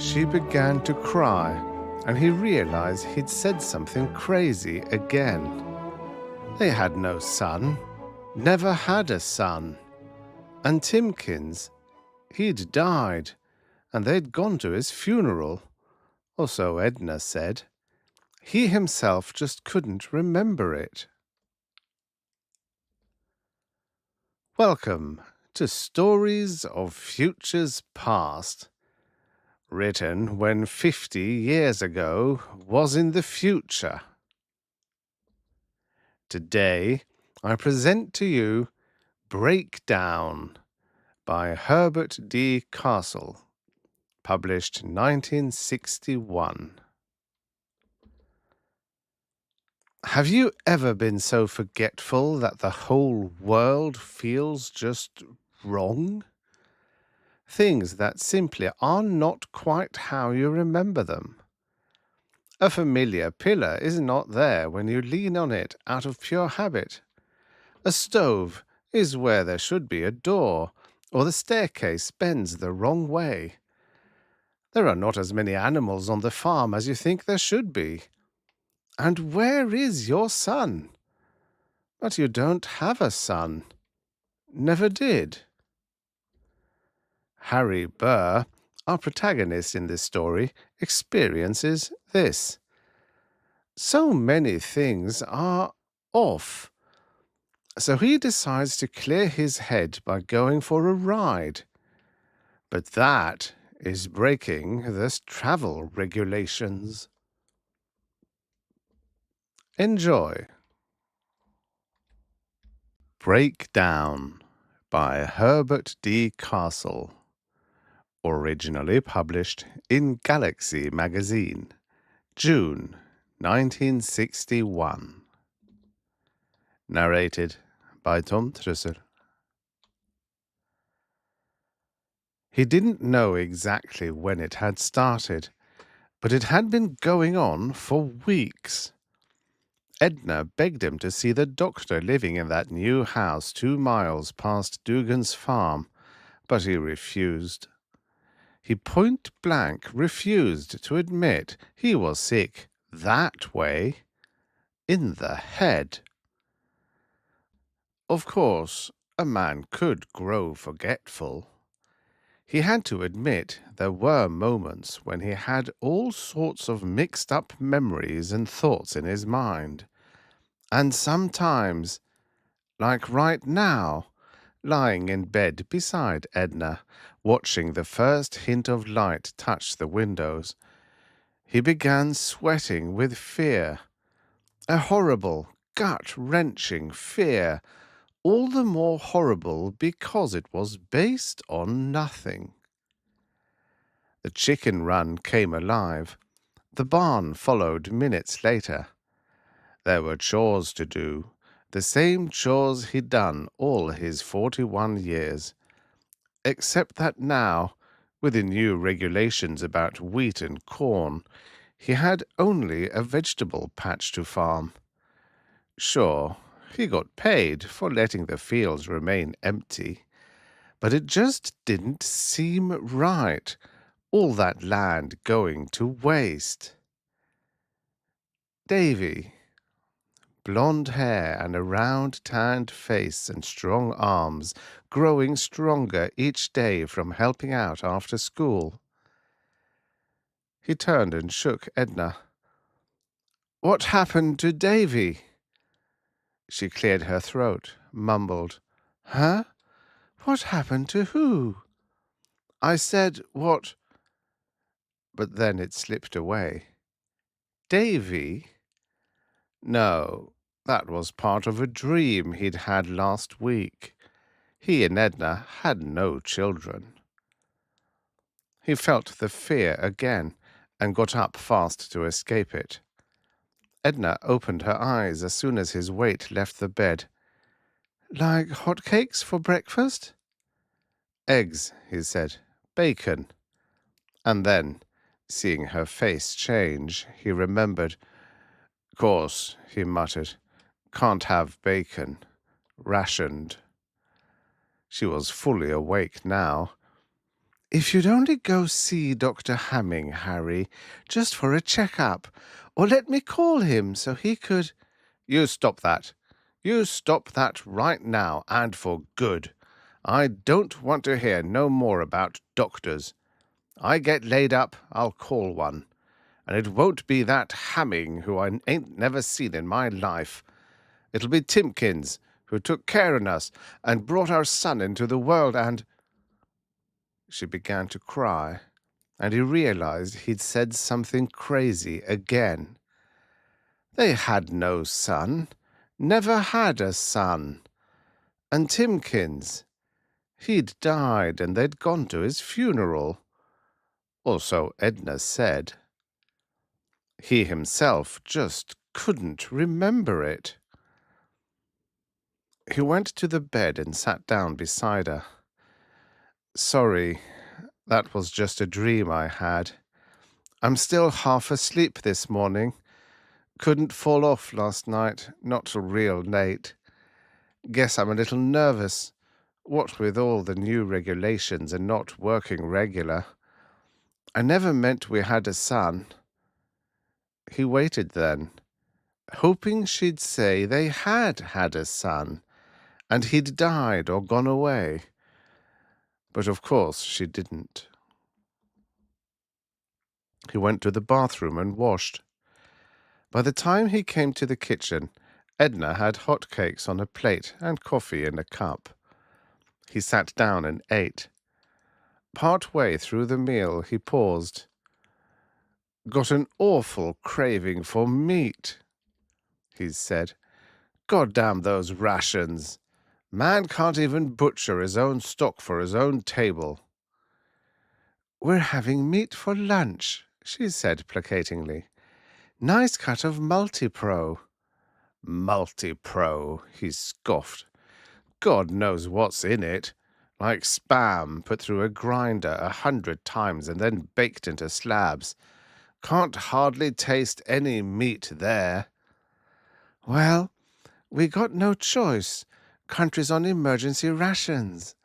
She began to cry, and he realized he'd said something crazy again. They had no son, never had a son. And Timkins, he'd died, and they'd gone to his funeral, or so Edna said. He himself just couldn't remember it. Welcome to Stories of Futures Past, written when 50 years ago was in the future. Today, I present to you Breakdown by Herbert D. Kastle, published 1961. Have you ever been so forgetful that the whole world feels just wrong? Things that simply are not quite how you remember them. A familiar pillar is not there when you lean on it out of pure habit. A stove is where there should be a door, or the staircase bends the wrong way. There are not as many animals on the farm as you think there should be. And where is your son? But you don't have a son. Never did. Harry Burr, our protagonist in this story, experiences this. So many things are off. So he decides to clear his head by going for a ride. But that is breaking the travel regulations. Enjoy. Breakdown by Herbert D. Kastle, originally published in Galaxy magazine, June 1961. Narrated by Tom Trussell. He didn't know exactly when it had started, but it had been going on for weeks. Edna begged him to see the doctor living in that new house 2 miles past Dugan's farm, but he refused. He point-blank refused to admit he was sick that way, in the head. Of course, a man could grow forgetful. He had to admit there were moments when he had all sorts of mixed-up memories and thoughts in his mind. And sometimes, like right now, lying in bed beside Edna, watching the first hint of light touch the windows, he began sweating with fear. A horrible, gut-wrenching fear, all the more horrible because it was based on nothing. The chicken run came alive. The barn followed minutes later. There were chores to do, the same chores he'd done all his 41 years, except that now, with the new regulations about wheat and corn, he had only a vegetable patch to farm. Sure, he got paid for letting the fields remain empty, but it just didn't seem right, all that land going to waste. Davy, blonde hair and a round tanned face and strong arms, growing stronger each day from helping out after school. He turned and shook Edna. "What happened to Davy?" She cleared her throat, mumbled, "Huh? What happened to who?" "I said what—" But then it slipped away. Davy? No, that was part of a dream he'd had last week. He and Edna had no children. He felt the fear again and got up fast to escape it. Edna opened her eyes as soon as his weight left the bed. "Like hot cakes for breakfast?" "Eggs," he said. "Bacon." And then, seeing her face change, he remembered. "Course," he muttered. "Can't have bacon. Rationed." She was fully awake now. If you'd only go see Dr. Hamming, Harry, just for a check-up, or let me call him so he could— You stop that. You stop that right now, and for good. I don't want to hear no more about doctors. I get laid up, I'll call one. And it won't be that Hamming who I ain't never seen in my life. It'll be Timkins, who took care of us and brought our son into the world, and— She began to cry, and he realized he'd said something crazy again. They had no son, never had a son. And Timkins, he'd died and they'd gone to his funeral. Or so Edna said. He himself just couldn't remember it. He went to the bed and sat down beside her. Sorry, that was just a dream I had. I'm still half asleep this morning. Couldn't fall off last night, not till real late. Guess I'm a little nervous, what with all the new regulations and not working regular. I never meant we had a son. He waited then, hoping she'd say they had had a son, and he'd died or gone away. But of course she didn't. He went to the bathroom and washed. By the time he came to the kitchen, Edna had hot cakes on a plate and coffee in a cup. He sat down and ate. Part way through the meal he paused. Got an awful craving for meat, he said. God damn those rations. Man can't even butcher his own stock for his own table. We're having meat for lunch, she said placatingly. Nice cut of multi-pro. Multi-pro, he scoffed. God knows what's in it. Like spam put through a grinder 100 times and then baked into slabs. Can't hardly taste any meat there. Well, we got no choice. Country's on emergency rations.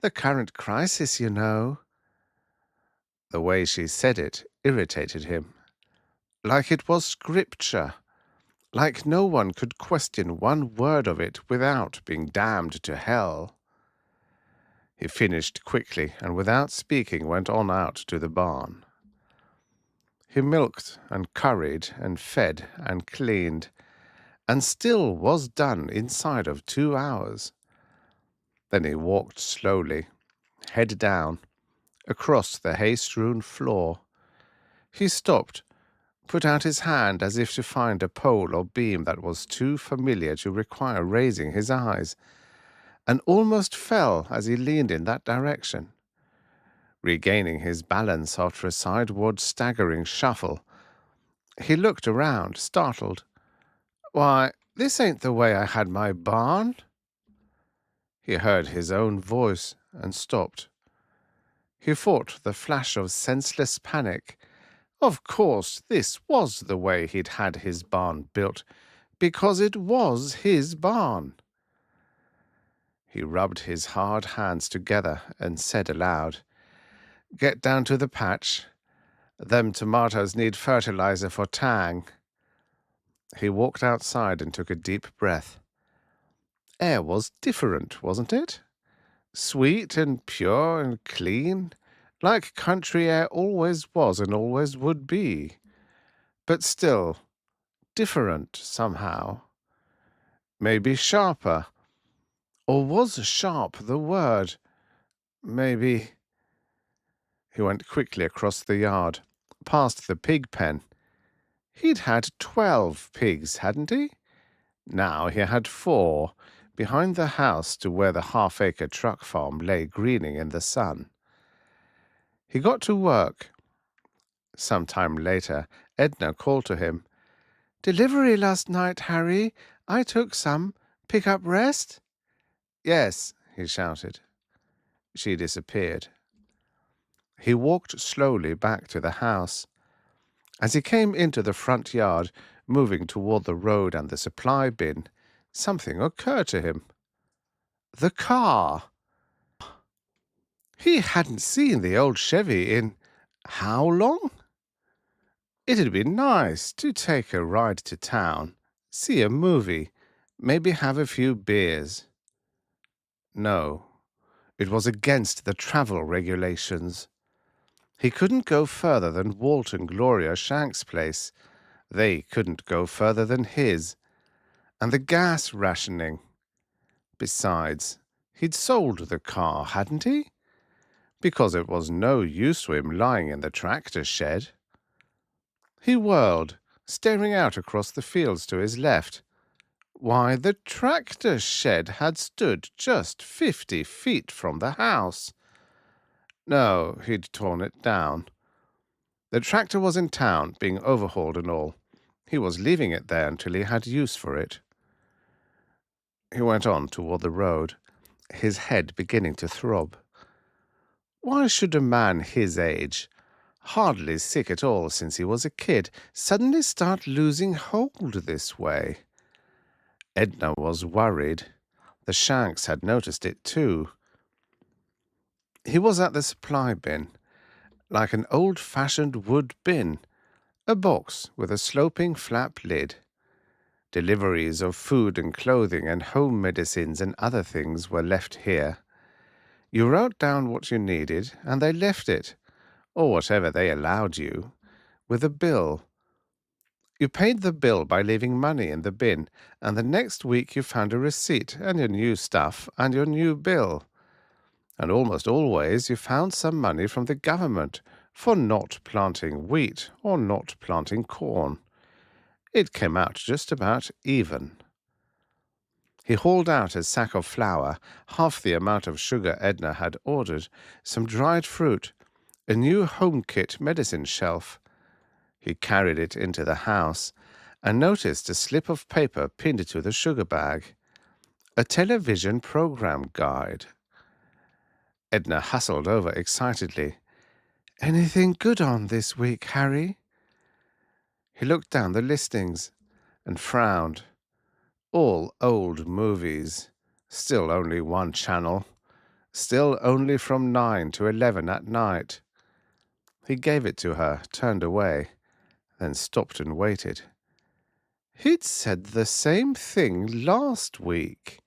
The current crisis, you know. The way she said it irritated him. Like it was scripture. Like no one could question one word of it without being damned to hell. He finished quickly and without speaking went on out to the barn. He milked and curried and fed and cleaned, and still was done inside of 2 hours. Then he walked slowly, head down, across the hay-strewn floor. He stopped, put out his hand as if to find a pole or beam that was too familiar to require raising his eyes, and almost fell as he leaned in that direction. Regaining his balance after a sideward staggering shuffle, he looked around, startled. Why, this ain't the way I had my barn. He heard his own voice and stopped. He fought the flash of senseless panic. Of course, this was the way he'd had his barn built, because it was his barn. He rubbed his hard hands together and said aloud, Get down to the patch. Them tomatoes need fertilizer for tang. He walked outside and took a deep breath. Air was different, wasn't it? Sweet and pure and clean, like country air always was and always would be. But still, different somehow. Maybe sharper. Or was sharp the word? Maybe. He went quickly across the yard, past the pig pen. He'd had 12 pigs, hadn't he? Now he had 4, behind the house to where the half-acre truck farm lay greening in the sun. He got to work. Some time later, Edna called to him. Delivery last night, Harry. I took some. Pick up rest? Yes, he shouted. She disappeared. He walked slowly back to the house. As he came into the front yard, moving toward the road and the supply bin, something occurred to him. The car! He hadn't seen the old Chevy in how long? It'd be nice to take a ride to town, see a movie, maybe have a few beers. No, it was against the travel regulations. He couldn't go further than Walt and Gloria Shank's place. They couldn't go further than his. And the gas rationing. Besides, he'd sold the car, hadn't he? Because it was no use to him lying in the tractor shed. He whirled, staring out across the fields to his left. Why, the tractor shed had stood just 50 feet from the house. No, he'd torn it down. The tractor was in town, being overhauled and all. He was leaving it there until he had use for it. He went on toward the road, his head beginning to throb. Why should a man his age, hardly sick at all since he was a kid, suddenly start losing hold this way? Edna was worried. The Shanks had noticed it too. He was at the supply bin, like an old-fashioned wood bin, a box with a sloping flap lid. Deliveries of food and clothing and home medicines and other things were left here. You wrote down what you needed, and they left it, or whatever they allowed you, with a bill. You paid the bill by leaving money in the bin, and the next week you found a receipt and your new stuff and your new bill. And almost always you found some money from the government for not planting wheat or not planting corn. It came out just about even. He hauled out a sack of flour, half the amount of sugar Edna had ordered, some dried fruit, a new home kit medicine shelf. He carried it into the house and noticed a slip of paper pinned to the sugar bag, a television program guide. Edna hustled over excitedly. "Anything good on this week, Harry?" He looked down the listings and frowned. All old movies. Still only one channel. Still only from 9 to 11 at night. He gave it to her, turned away, then stopped and waited. He'd said the same thing last week,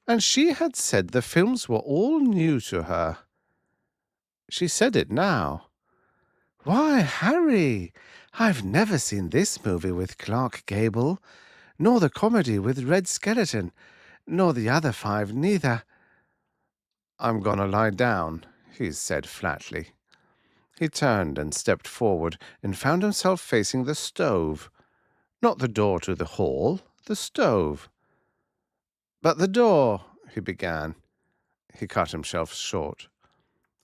and she had said the films were all new to her. She said it now. "Why, Harry, I've never seen this movie with Clark Gable, nor the comedy with Red Skeleton, nor the other 5 neither." "I'm gonna lie down," he said flatly. He turned and stepped forward and found himself facing the stove. Not the door to the hall, the stove. "But the door," he began. He cut himself short.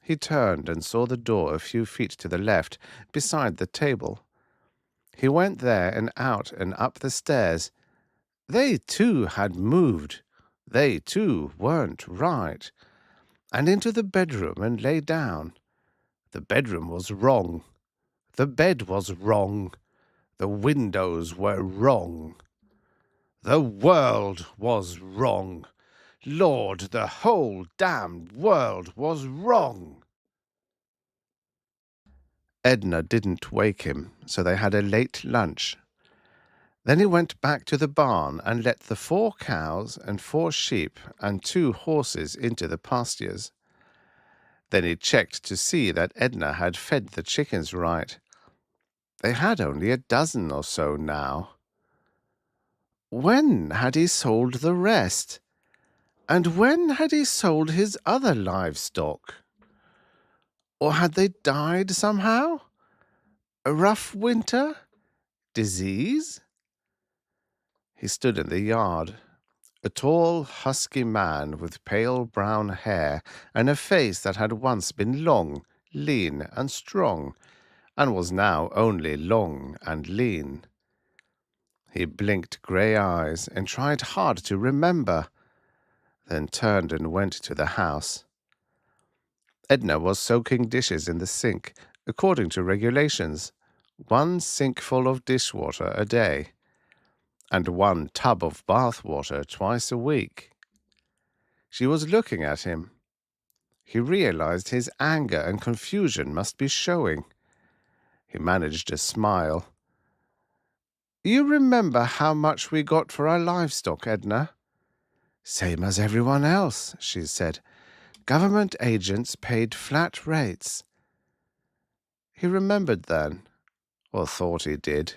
He turned and saw the door a few feet to the left, beside the table. He went there and out and up the stairs. They, too, had moved. They, too, weren't right. And into the bedroom and lay down. The bedroom was wrong. The bed was wrong. The windows were wrong. The world was wrong. Lord, the whole damned world was wrong. Edna didn't wake him, so they had a late lunch. Then he went back to the barn and let the 4 cows and 4 sheep and 2 horses into the pastures. Then he checked to see that Edna had fed the chickens right. They had only a dozen or so now. When had he sold the rest? And when had he sold his other livestock? Or had they died somehow? A rough winter? Disease? He stood in the yard, a tall, husky man with pale brown hair and a face that had once been long, lean, and strong, and was now only long and lean. He blinked grey eyes and tried hard to remember, then turned and went to the house. Edna was soaking dishes in the sink, according to regulations, 1 sinkful of dishwater a day, and 1 tub of bath water twice a week. She was looking at him. He realized his anger and confusion must be showing. He managed a smile. "You remember how much we got for our livestock, Edna?" "Same as everyone else," she said. "Government agents paid flat rates." He remembered then, or thought he did.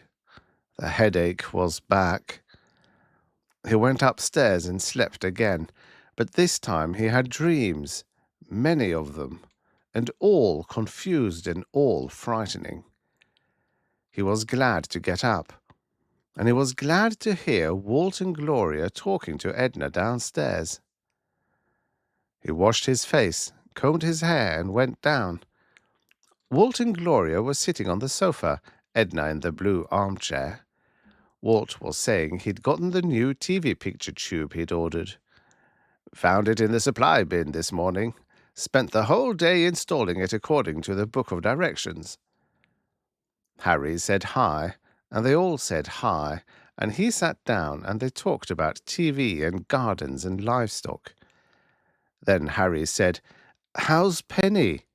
The headache was back. He went upstairs and slept again, but this time he had dreams, many of them, and all confused and all frightening. He was glad to get up, and he was glad to hear Walt and Gloria talking to Edna downstairs. He washed his face, combed his hair, and went down. Walt and Gloria were sitting on the sofa, Edna in the blue armchair. Walt was saying he'd gotten the new TV picture tube he'd ordered. "Found it in the supply bin this morning. Spent the whole day installing it according to the book of directions." Harry said hi, and they all said hi, and he sat down and they talked about TV and gardens and livestock. Then Harry said, "How's Penny?"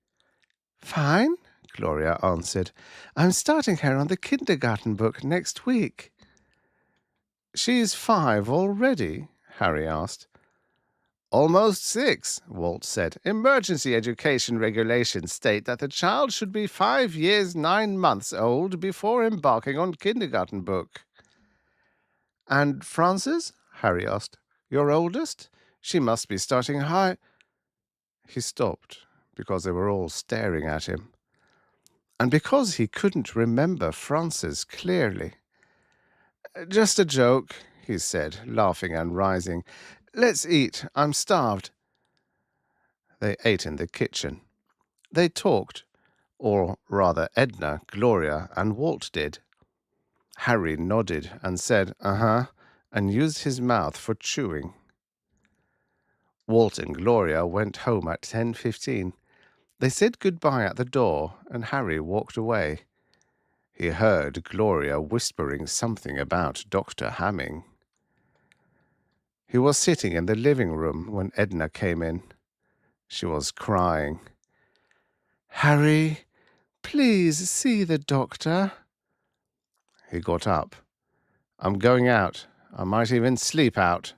"Fine," Gloria answered. "I'm starting her on the kindergarten book next week." "She's 5 already?" Harry asked. "Almost 6, Walt said. "Emergency education regulations state that the child should be 5 years 9 months old before embarking on kindergarten book." "And Frances?" Harry asked. "Your oldest? She must be starting high—" He stopped because they were all staring at him, and because he couldn't remember Frances clearly. "Just a joke," he said, laughing and rising. "Let's eat. I'm starved." They ate in the kitchen. They talked, or rather Edna, Gloria, and Walt did. Harry nodded and said, "Uh-huh," and used his mouth for chewing. Walt and Gloria went home at 10:15. They said goodbye at the door, and Harry walked away. He heard Gloria whispering something about Dr. Hamming. He was sitting in the living room when Edna came in. She was crying. "Harry, please see the doctor." He got up. "I'm going out. I might even sleep out."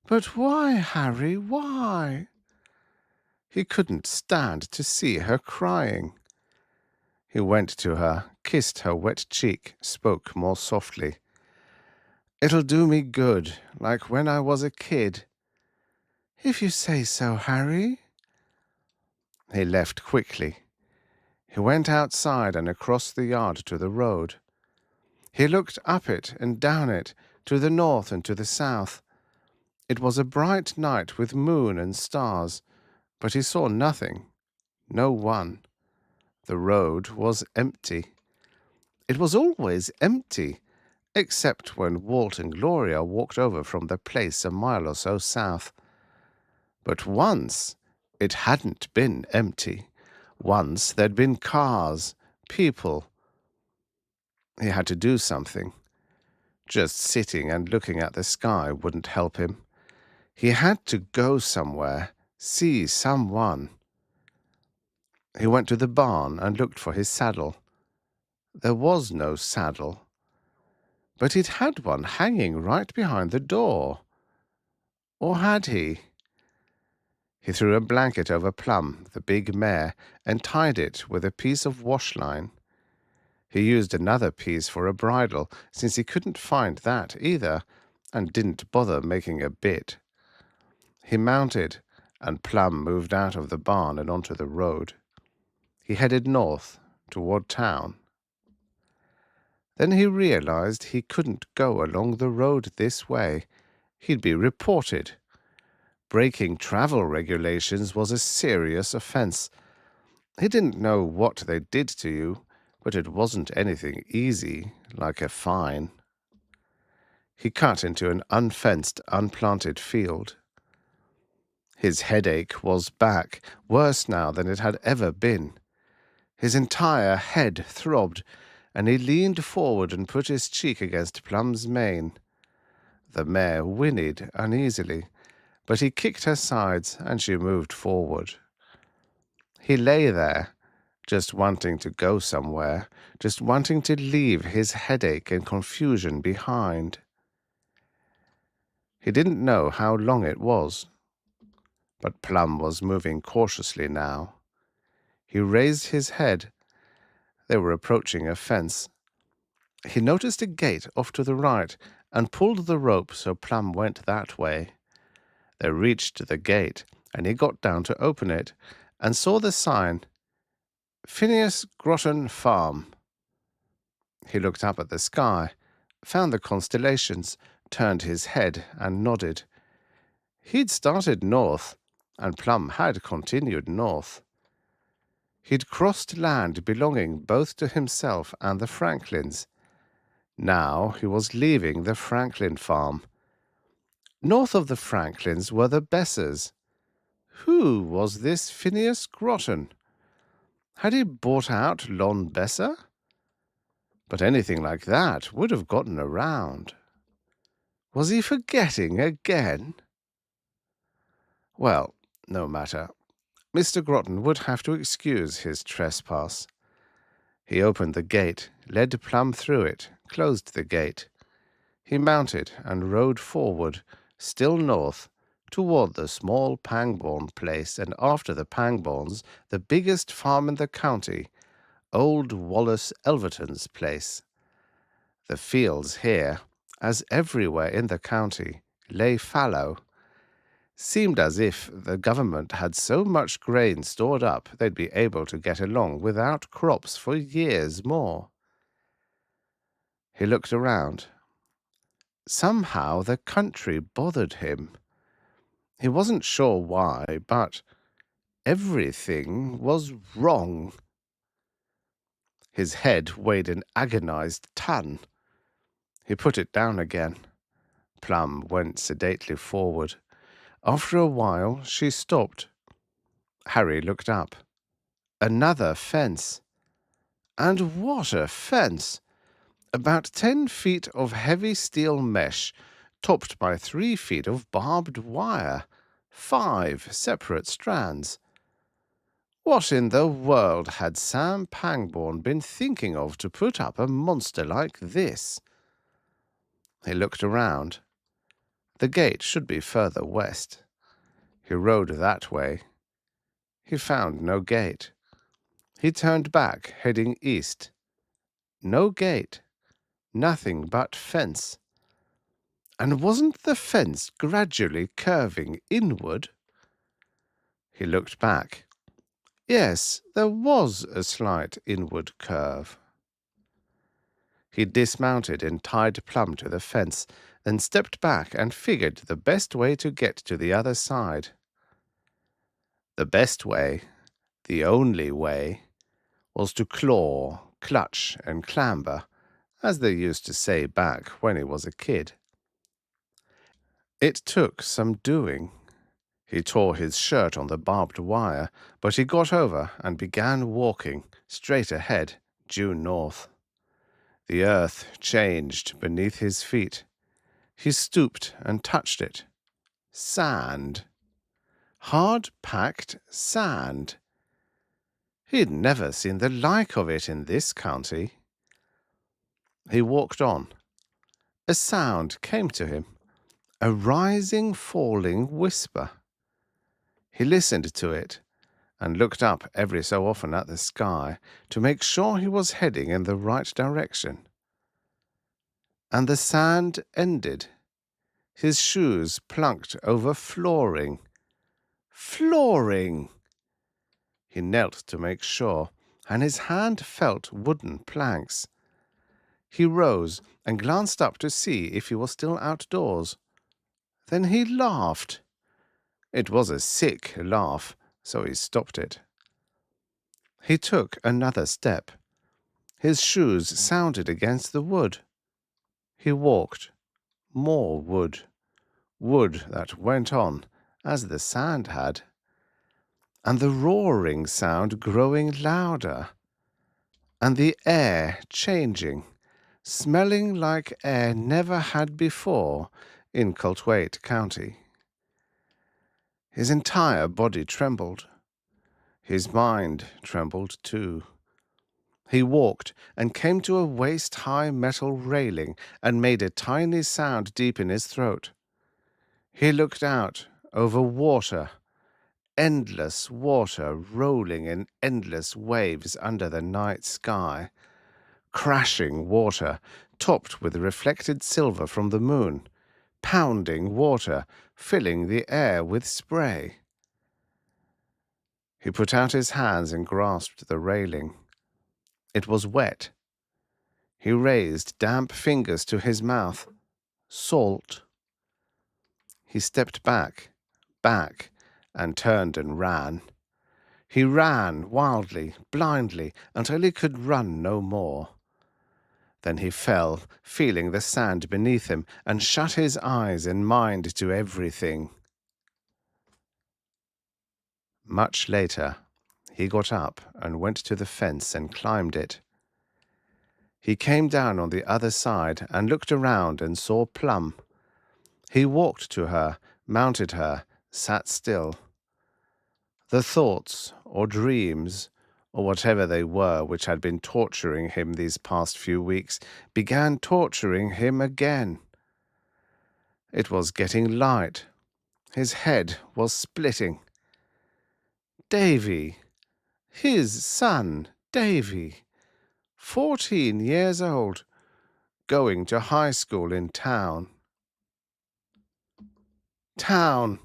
"But why, Harry, why?" He couldn't stand to see her crying. He went to her, kissed her wet cheek, spoke more softly. "It'll do me good, like when I was a kid." "If you say so, Harry." He left quickly. He went outside and across the yard to the road. He looked up it and down it, to the north and to the south. It was a bright night with moon and stars, but he saw nothing, no one. The road was empty. It was always empty, except when Walt and Gloria walked over from the place a mile or so south. But once it hadn't been empty. Once there'd been cars, people. He had to do something. Just sitting and looking at the sky wouldn't help him. He had to go somewhere, see someone. He went to the barn and looked for his saddle. There was no saddle, but he'd had one hanging right behind the door. Or had he? He threw a blanket over Plum, the big mare, and tied it with a piece of wash line. He used another piece for a bridle, since he couldn't find that either, and didn't bother making a bit. He mounted, and Plum moved out of the barn and onto the road. He headed north, toward town. Then he realized he couldn't go along the road this way. He'd be reported. Breaking travel regulations was a serious offense. He didn't know what they did to you, but it wasn't anything easy, like a fine. He cut into an unfenced, unplanted field. His headache was back, worse now than it had ever been. His entire head throbbed, and he leaned forward and put his cheek against Plum's mane. The mare whinnied uneasily, but he kicked her sides, and she moved forward. He lay there, just wanting to go somewhere, just wanting to leave his headache and confusion behind. He didn't know how long it was, but Plum was moving cautiously now. He raised his head. They were approaching a fence. He noticed a gate off to the right and pulled the rope so Plum went that way. They reached the gate, and he got down to open it and saw the sign, Phineas Groton Farm. He looked up at the sky, found the constellations, turned his head and nodded. He'd started north, and Plum had continued north. He'd crossed land belonging both to himself and the Franklins. Now he was leaving the Franklin farm. North of the Franklins were the Bessers. Who was this Phineas Groton? Had he bought out Lon Besser? But anything like that would have gotten around. Was he forgetting again? Well, no matter. Mr. Groton would have to excuse his trespass. He opened the gate, led Plum through it, closed the gate. He mounted and rode forward, still north, toward the small Pangbourne place, and after the Pangbournes, the biggest farm in the county, old Wallace Elverton's place. The fields here, as everywhere in the county, lay fallow. Seemed as if the government had so much grain stored up they'd be able to get along without crops for years more. He looked around. Somehow the country bothered him. He wasn't sure why, but everything was wrong. His head weighed an agonized ton. He put it down again. Plum went sedately forward. After a while, she stopped. Harry looked up. Another fence. And what a fence! About 10 feet of heavy steel mesh, topped by 3 feet of barbed wire. 5 separate strands. What in the world had Sam Pangbourne been thinking of to put up a monster like this? He looked around. The gate should be further west. He rode that way. He found no gate. He turned back, heading east. No gate. Nothing but fence. And wasn't the fence gradually curving inward? He looked back. Yes, there was a slight inward curve. He dismounted and tied Plum to the fence, then stepped back and figured the best way to get to the other side. The best way, the only way, was to claw, clutch, and clamber, as they used to say back when he was a kid. It took some doing. He tore his shirt on the barbed wire, but he got over and began walking, straight ahead, due north. The earth changed beneath his feet. He stooped and touched it. Sand. Hard-packed sand. He'd never seen the like of it in this county. He walked on. A sound came to him, a rising, falling whisper. He listened to it and looked up every so often at the sky to make sure he was heading in the right direction. And the sand ended. His shoes plunked over flooring. Flooring! He knelt to make sure, and his hand felt wooden planks. He rose and glanced up to see if he was still outdoors. Then he laughed. It was a sick laugh, so he stopped it. He took another step. His shoes sounded against the wood. He walked. More wood. Wood that went on, as the sand had. And the roaring sound growing louder. And the air changing, smelling like air never had before in Colthwaite County. His entire body trembled. His mind trembled too. He walked and came to a waist-high metal railing and made a tiny sound deep in his throat. He looked out over water, endless water rolling in endless waves under the night sky, crashing water topped with reflected silver from the moon, pounding water, filling the air with spray. He put out his hands and grasped the railing. It was wet. He raised damp fingers to his mouth. Salt. He stepped back, and turned and ran. He ran wildly, blindly, until he could run no more. Then he fell, feeling the sand beneath him, and shut his eyes and mind to everything. Much later, he got up and went to the fence and climbed it. He came down on the other side and looked around and saw Plum. He walked to her, mounted her, sat still. The thoughts or dreams, or whatever they were which had been torturing him these past few weeks, began torturing him again. It was getting light. His head was splitting. Davy, his son, Davy, 14 years old, going to high school in town. Town!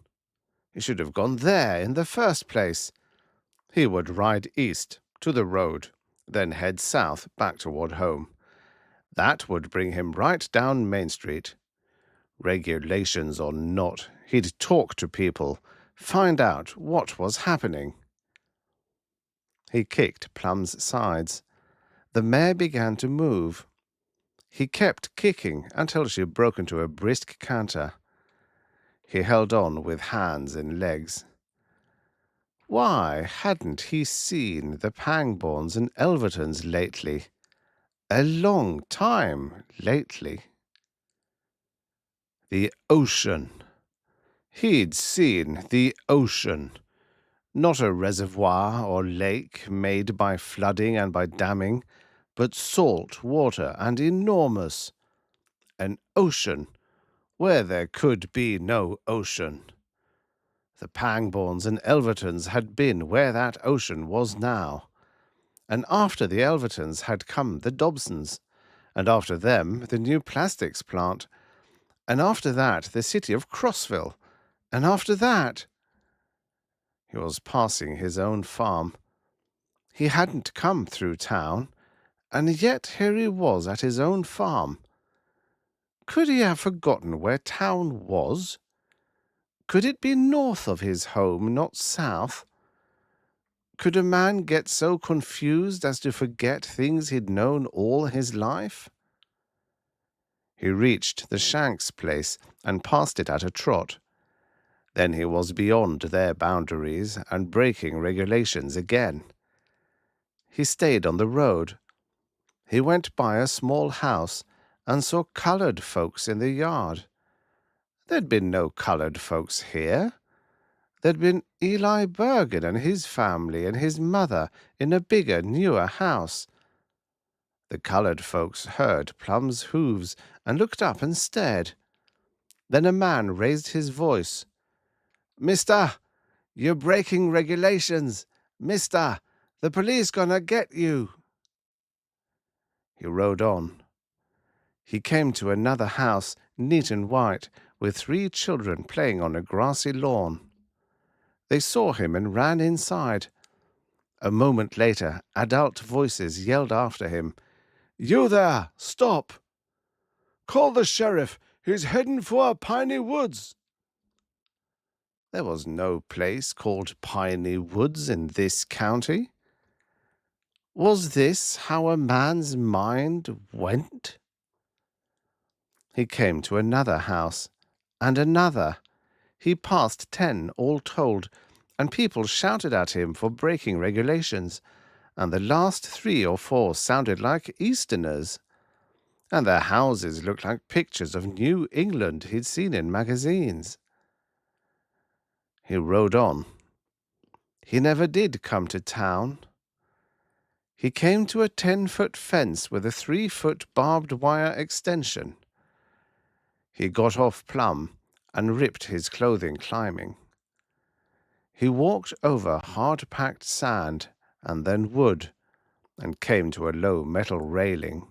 He should have gone there in the first place. He would ride east to the road, then head south back toward home. That would bring him right down Main Street. Regulations or not, he'd talk to people, find out what was happening. He kicked Plum's sides. The mare began to move. He kept kicking until she broke into a brisk canter. He held on with hands and legs. Why hadn't he seen the Pangborns and Elvertons lately? A long time lately. The ocean. He'd seen the ocean. Not a reservoir or lake made by flooding and by damming, but salt water and enormous. An ocean where there could be no ocean. The Pangborns and Elvertons had been where that ocean was now. And after the Elvertons had come the Dobsons, and after them the new plastics plant, and after that the city of Crossville, and after that... He was passing his own farm. He hadn't come through town, and yet here he was at his own farm. Could he have forgotten where town was? Could it be north of his home, not south? Could a man get so confused as to forget things he'd known all his life? He reached the Shanks' place and passed it at a trot. Then he was beyond their boundaries and breaking regulations again. He stayed on the road. He went by a small house and saw colored folks in the yard. There'd been no colored folks here. There'd been Eli Bergen and his family and his mother in a bigger, newer house. The colored folks heard Plum's hooves and looked up and stared. Then a man raised his voice. "Mister, you're breaking regulations. Mister, the police gonna get you." He rode on. He came to another house, neat and white, with 3 children playing on a grassy lawn. They saw him and ran inside. A moment later, adult voices yelled after him, "You there! Stop! Call the sheriff! He's heading for Piney Woods!" There was no place called Piney Woods in this county. Was this how a man's mind went? He came to another house, and another. He passed 10 all told, and people shouted at him for breaking regulations, and the last 3 or 4 sounded like Easterners, and their houses looked like pictures of New England he'd seen in magazines. He rode on. He never did come to town. He came to a 10-foot fence with a 3-foot barbed wire extension. He got off plumb and ripped his clothing climbing. He walked over hard-packed sand and then wood and came to a low metal railing.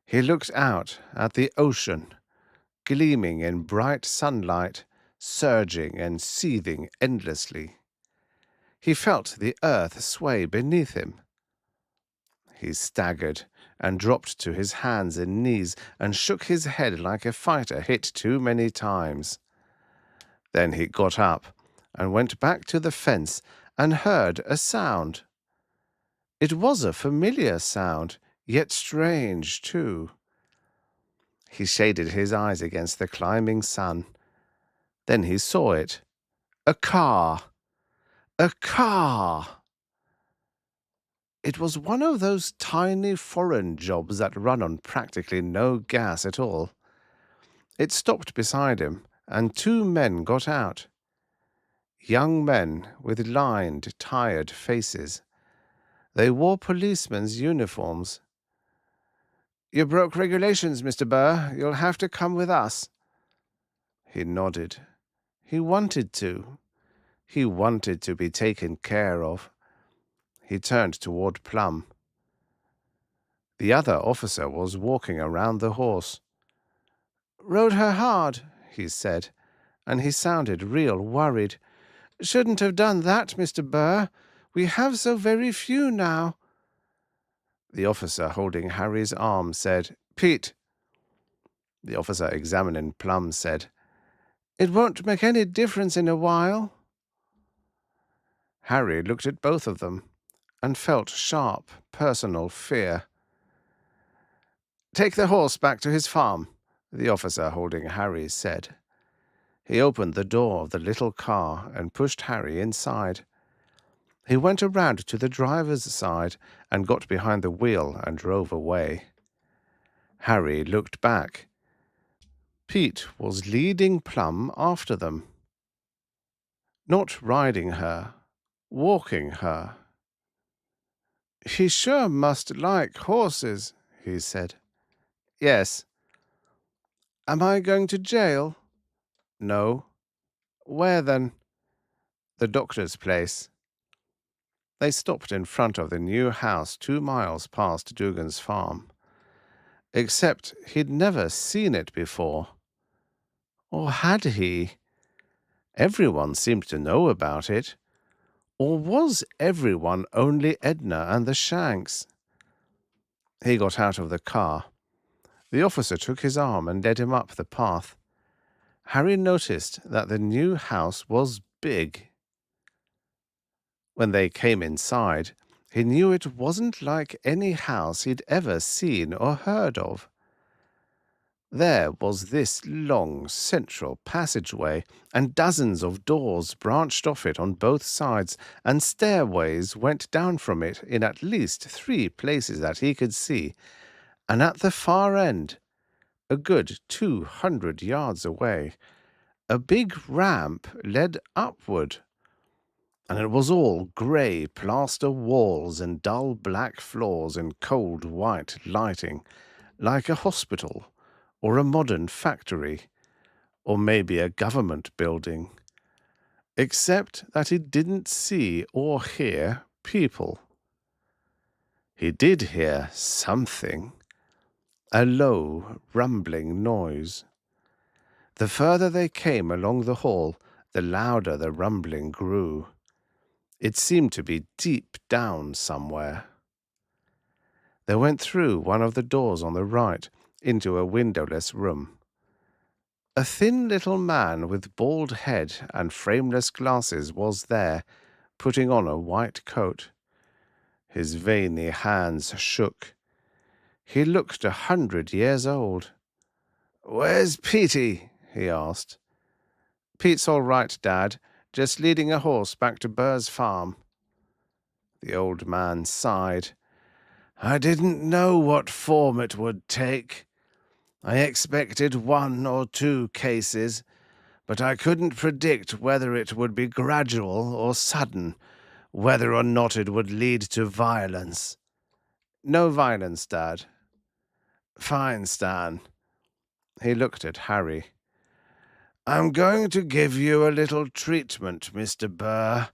He looked out at the ocean, gleaming in bright sunlight, surging and seething endlessly. He felt the earth sway beneath him. He staggered and dropped to his hands and knees and shook his head like a fighter hit too many times. Then he got up and went back to the fence and heard a sound. It was a familiar sound, yet strange, too. He shaded his eyes against the climbing sun. Then he saw it. A car! A car! It was one of those tiny foreign jobs that run on practically no gas at all. It stopped beside him, and 2 men got out. Young men with lined, tired faces. They wore policemen's uniforms. "You broke regulations, Mr. Burr. You'll have to come with us." He nodded. He wanted to. He wanted to be taken care of. He turned toward Plum. The other officer was walking around the horse. "Rode her hard," he said, and he sounded real worried. "Shouldn't have done that, Mr. Burr. We have so very few now." The officer holding Harry's arm said, "Pete." The officer examining Plum said, "It won't make any difference in a while." Harry looked at both of them and felt sharp, personal fear. "Take the horse back to his farm," the officer holding Harry said. He opened the door of the little car and pushed Harry inside. He went around to the driver's side and got behind the wheel and drove away. Harry looked back. Pete was leading Plum after them. Not riding her, walking her. "He sure must like horses," he said. "Yes." "Am I going to jail?" "No." "Where then?" "The doctor's place." They stopped in front of the new house 2 miles past Dugan's farm. Except he'd never seen it before. Or had he? Everyone seemed to know about it. Or was everyone only Edna and the Shanks? He got out of the car. The officer took his arm and led him up the path. Harry noticed that the new house was big. When they came inside, he knew it wasn't like any house he'd ever seen or heard of. There was this long central passageway, and dozens of doors branched off it on both sides, and stairways went down from it in at least 3 places that he could see, and at the far end, a good 200 yards away, a big ramp led upward. And it was all grey plaster walls and dull black floors and cold white lighting, like a hospital or a modern factory, or maybe a government building, except that he didn't see or hear people. He did hear something, a low, rumbling noise. The further they came along the hall, the louder the rumbling grew. It seemed to be deep down somewhere. They went through one of the doors on the right into a windowless room. A thin little man with bald head and frameless glasses was there, putting on a white coat. His veiny hands shook. He looked 100 years old. "Where's Petey?" he asked. "Pete's all right, Dad. Just leading a horse back to Burr's farm." The old man sighed. "I didn't know what form it would take. I expected 1 or 2 cases, but I couldn't predict whether it would be gradual or sudden, whether or not it would lead to violence." "No violence, Dad." "Fine, Stan." He looked at Harry. "I'm going to give you a little treatment, Mr. Burr.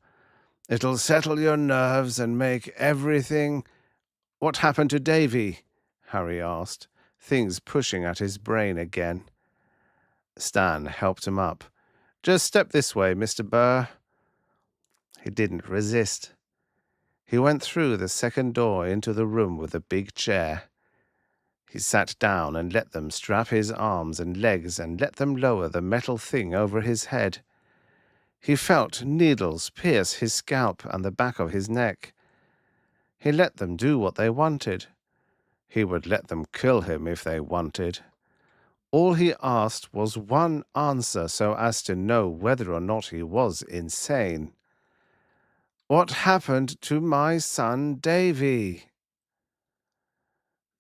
It'll settle your nerves and make everything—" "What happened to Davy?" Harry asked, things pushing at his brain again. Stan helped him up. "Just step this way, Mr. Burr." He didn't resist. He went through the second door into the room with the big chair. He sat down and let them strap his arms and legs and let them lower the metal thing over his head. He felt needles pierce his scalp and the back of his neck. He let them do what they wanted. He would let them kill him if they wanted. All he asked was one answer so as to know whether or not he was insane. "What happened to my son Davy?"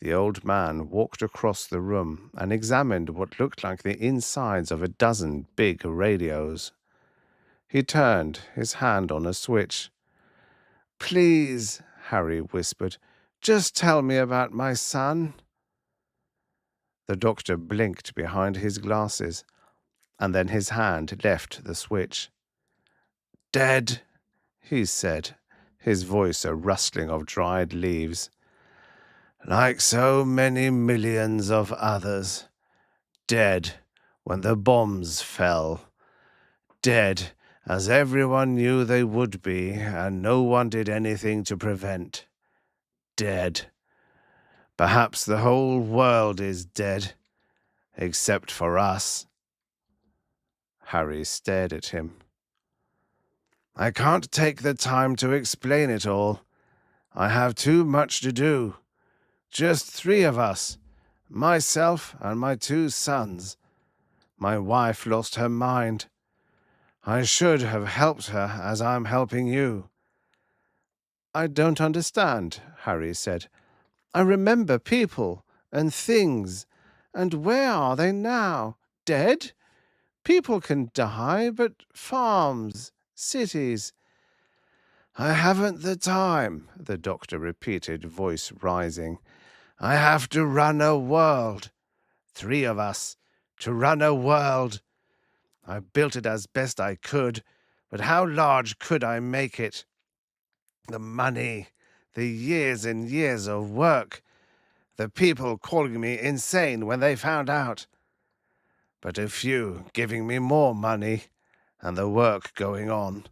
The old man walked across the room and examined what looked like the insides of a dozen big radios. He turned, his hand on a switch. "Please," Harry whispered, "just tell me about my son." The doctor blinked behind his glasses, and then his hand left the switch. "Dead," he said, his voice a rustling of dried leaves. "Like so many millions of others. Dead when the bombs fell. Dead as everyone knew they would be, and no one did anything to prevent. Dead. Perhaps the whole world is dead, except for us." Harry stared at him. "I can't take the time to explain it all. I have too much to do. Just 3 of us, myself and my 2 sons. My wife lost her mind. I should have helped her as I'm helping you." "I don't understand," Harry said. "I remember people and things, and where are they now? Dead? People can die, but farms, cities—" "I haven't the time," the doctor repeated, voice rising. "I have to run a world. 3 of us, to run a world. I built it as best I could, but how large could I make it? The money, the years and years of work, the people calling me insane when they found out. But a few giving me more money, and the work going on.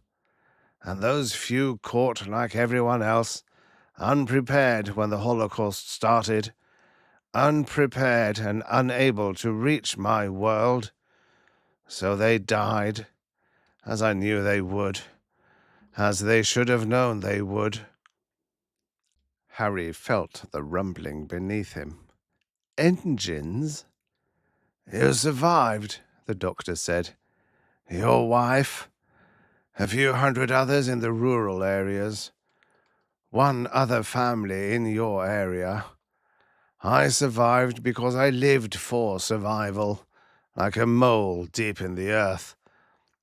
And those few caught like everyone else, unprepared when the Holocaust started, unprepared and unable to reach my world. So they died, as I knew they would, as they should have known they would." Harry felt the rumbling beneath him. "Engines?" "You survived," the doctor said. "Your wife, a few hundred others in the rural areas, 1 other family in your area. I survived because I lived for survival, like a mole deep in the earth,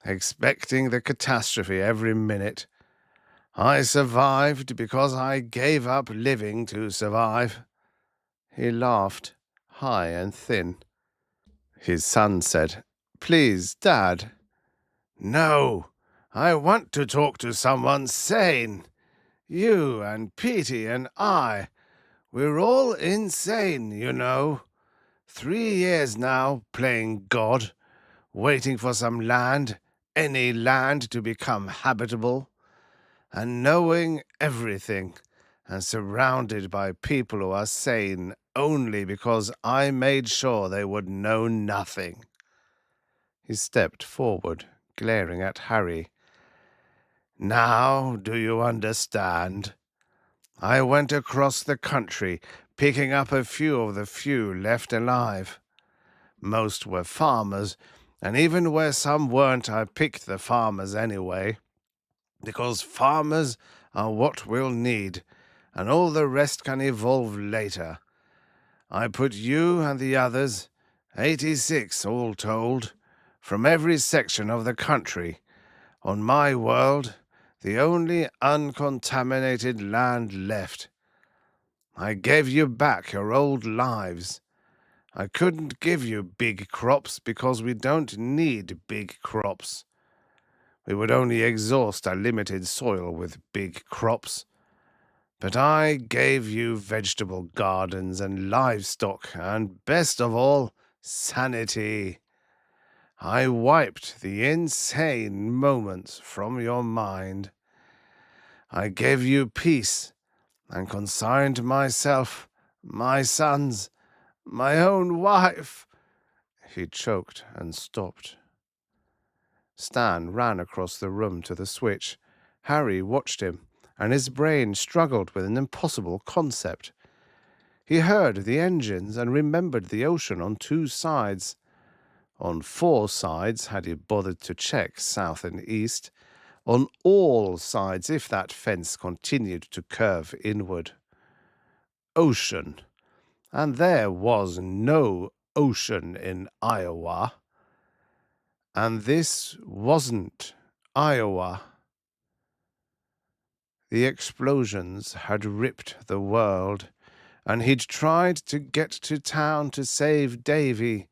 expecting the catastrophe every minute. I survived because I gave up living to survive." He laughed, high and thin. His son said, "Please, Dad." "No, I want to talk to someone sane. You and Petey and I, we're all insane, you know. 3 years now, playing God, waiting for some land, any land to become habitable, and knowing everything, and surrounded by people who are sane only because I made sure they would know nothing." He stepped forward, glaring at Harry. "Now do you understand? I went across the country, picking up a few of the few left alive. Most were farmers, and even where some weren't, I picked the farmers anyway, because farmers are what we'll need, and all the rest can evolve later. I put you and the others, 86 all told, from every section of the country. On my world, the only uncontaminated land left. I gave you back your old lives. I couldn't give you big crops because we don't need big crops. We would only exhaust our limited soil with big crops. But I gave you vegetable gardens and livestock, and best of all, sanity. I wiped the insane moments from your mind. I gave you peace and consigned myself, my sons, my own wife. He choked and stopped. Stan ran across the room to the switch. Harry watched him, and his brain struggled with an impossible concept. He heard the engines and remembered the ocean on 2 sides. On 4 sides, had he bothered to check south and east. On all sides, if that fence continued to curve inward. Ocean. And there was no ocean in Iowa. And this wasn't Iowa. The explosions had ripped the world, and he'd tried to get to town to save Davy,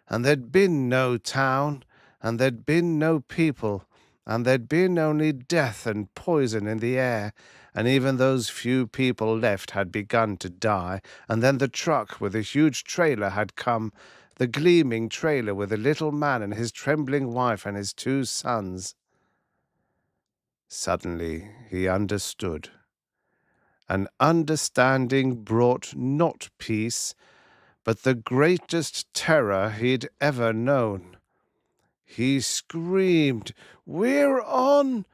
and there'd been no town, and there'd been no people, and there'd been only death and poison in the air, and even those few people left had begun to die, and then the truck with the huge trailer had come, the gleaming trailer with the little man and his trembling wife and his 2 sons. Suddenly he understood. An understanding brought not peace, but the greatest terror he'd ever known. He screamed, "We're on!"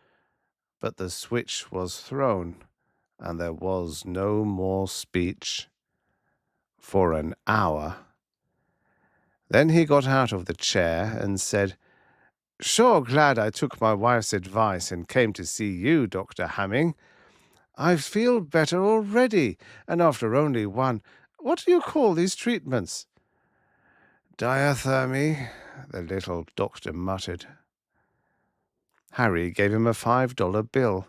But the switch was thrown, and there was no more speech. For an hour. Then he got out of the chair and said, "Sure glad I took my wife's advice and came to see you, Dr. Hamming. I feel better already, and after only one— what do you call these treatments?" "Diathermy," the little doctor muttered. Harry gave him a $5 bill.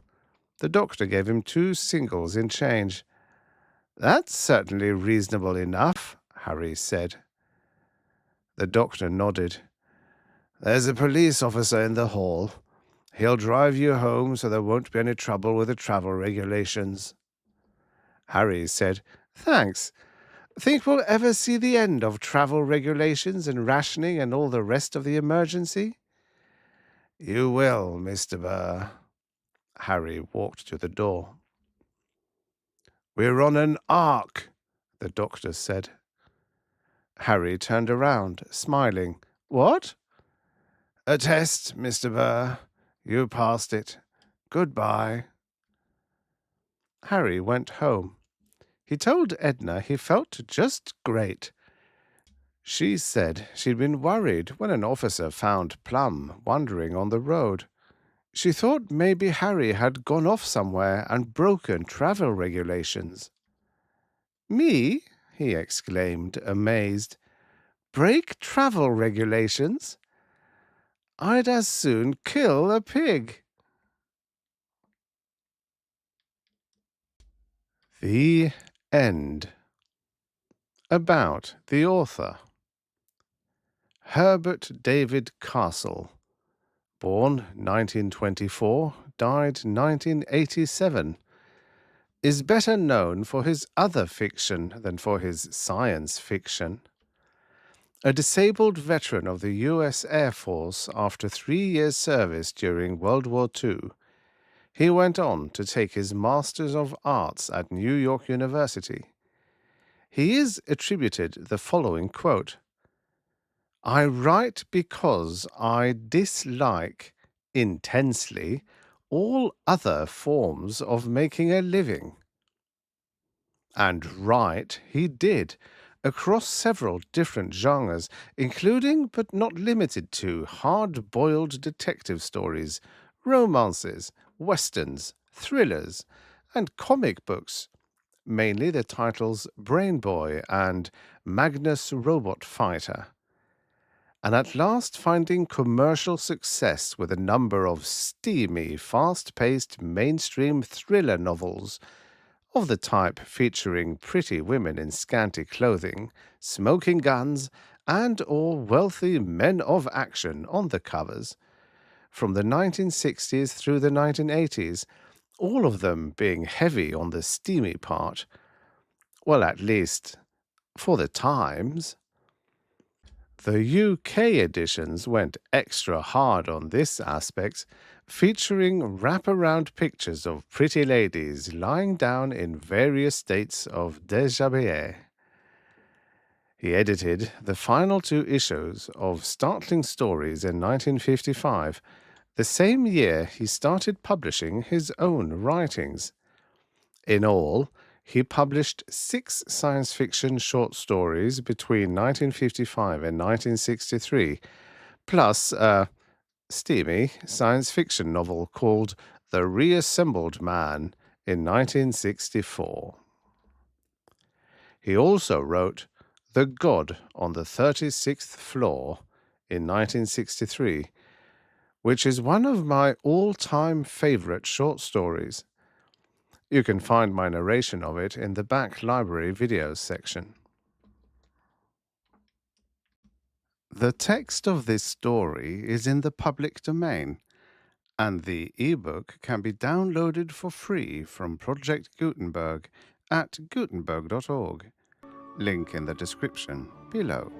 The doctor gave him 2 singles in change. "That's certainly reasonable enough," Harry said. The doctor nodded. "There's a police officer in the hall. He'll drive you home so there won't be any trouble with the travel regulations." Harry said, "Thanks. Think we'll ever see the end of travel regulations and rationing and all the rest of the emergency?" "You will, Mr. Burr." Harry walked to the door. "We're on an ark," the doctor said. Harry turned around, smiling. "What?" "A test, Mr. Burr. You passed it. Goodbye." Harry went home. He told Edna he felt just great. She said she'd been worried when an officer found Plum wandering on the road. She thought maybe Harry had gone off somewhere and broken travel regulations. "Me?" he exclaimed, amazed. "Break travel regulations? I'd as soon kill a pig." The End. About the author. Herbert David Kastle, born 1924, died 1987, is better known for his other fiction than for his science fiction. A disabled veteran of the U.S. Air Force after 3 years' service during World War II, he went on to take his Masters of Arts at New York University. He is attributed the following quote: "I write because I dislike intensely all other forms of making a living." And write he did, across several different genres, including but not limited to hard-boiled detective stories, romances, westerns, thrillers, and comic books, mainly the titles Brain Boy and Magnus Robot Fighter. and at last finding commercial success with a number of steamy, fast-paced mainstream thriller novels of the type featuring pretty women in scanty clothing, smoking guns, and/or wealthy men of action on the covers, from the 1960s through the 1980s, all of them being heavy on the steamy part. Well, at least for the times. The UK editions went extra hard on this aspect, featuring wraparound pictures of pretty ladies lying down in various states of déshabillé. He edited the final two issues of Startling Stories in 1955, the same year he started publishing his own writings. In all, he published 6 science fiction short stories between 1955 and 1963, plus a steamy science fiction novel called The Reassembled Man in 1964. He also wrote The God on the 36th Floor in 1963, which is one of my all-time favorite short stories. You can find my narration of it in the back library videos section. The text of this story is in the public domain, and the ebook can be downloaded for free from Project Gutenberg at gutenberg.org. Link in the description below.